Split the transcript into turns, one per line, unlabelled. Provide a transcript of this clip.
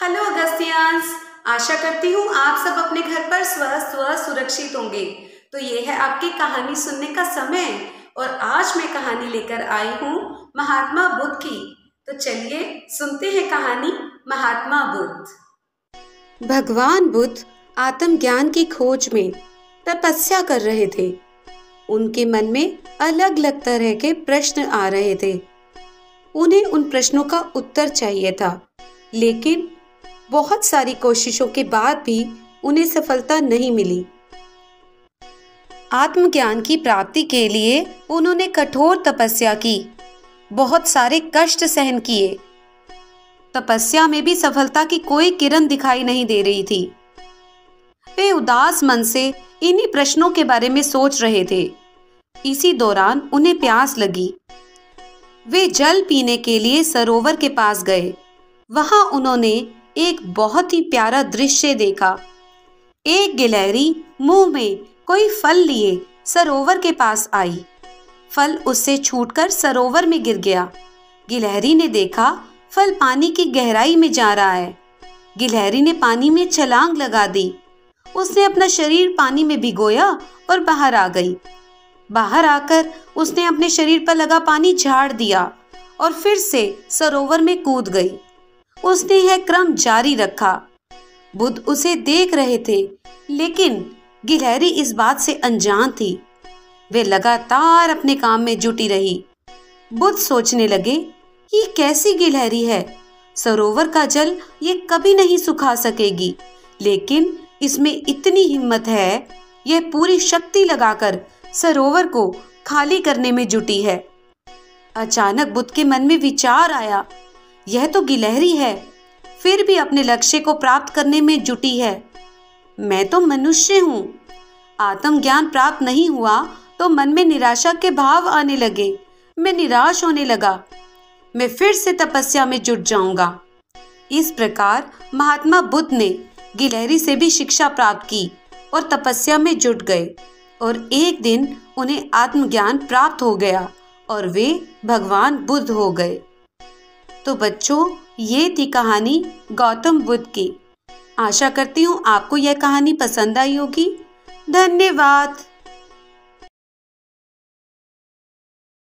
Hello अगस्तियंस। आशा करती हूँ आप सब अपने घर पर स्वस्थ व सुरक्षित होंगे। तो ये है आपकी कहानी सुनने का समय और आज मैं कहानी लेकर आई हूँ महात्मा बुद्ध की। तो चलिए सुनते हैं कहानी महात्मा बुद्ध। भगवान बुद्ध आत्मज्ञान की खोज में तपस्या कर रहे थे। उनके मन में अलग अलग तरह के प्रश्न आ रहे थे। उन्हें उन प्रश्नों का उत्तर चाहिए था, लेकिन बहुत सारी कोशिशों के बाद भी उन्हें सफलता नहीं मिली। आत्मज्ञान की प्राप्ति के लिए उन्होंने कठोर तपस्या की, बहुत सारे कष्ट सहन किए। तपस्या में भी सफलता की कोई किरण दिखाई नहीं दे रही थी। वे उदास मन से इन्हीं प्रश्नों के बारे में सोच रहे थे। इसी दौरान उन्हें प्यास लगी। वे जल पीने के लिए सरोवर के पास गए। वहां उन्होंने एक बहुत ही प्यारा दृश्य देखा। एक गिलहरी मुंह में कोई फल लिए सरोवर के पास आई। फल उससे छूटकर सरोवर में गिर गया। गिलहरी ने देखा फल पानी की गहराई में जा रहा है। गिलहरी ने पानी में छलांग लगा दी। उसने अपना शरीर पानी में भिगोया और बाहर आ गई। बाहर आकर उसने अपने शरीर पर लगा पानी झाड़ दिया और फिर से सरोवर में कूद गई। उसने यह क्रम जारी रखा। बुद्ध उसे देख रहे थे, लेकिन गिलहरी इस बात से अनजान थी। वे लगातार अपने काम में जुटी रही। बुद्ध सोचने लगे, ये कैसी गिलहरी है? सरोवर का जल ये कभी नहीं सुखा सकेगी, लेकिन इसमें इतनी हिम्मत है, यह पूरी शक्ति लगाकर सरोवर को खाली करने में जुटी है। अचानक बुद्ध के मन में विचार आया, यह तो गिलहरी है, फिर भी अपने लक्ष्य को प्राप्त करने में जुटी है। मैं तो मनुष्य हूँ। आत्मज्ञान प्राप्त नहीं हुआ तो मन में निराशा के भाव आने लगे। मैं निराश होने लगा। मैं फिर से तपस्या में जुट जाऊंगा। इस प्रकार महात्मा बुद्ध ने गिलहरी से भी शिक्षा प्राप्त की और तपस्या में जुट गए और एक दिन उन्हें आत्मज्ञान प्राप्त हो गया और वे भगवान बुद्ध हो गए। तो बच्चों, ये थी कहानी गौतम बुद्ध की। आशा करती हूँ आपको यह कहानी पसंद आई होगी। धन्यवाद।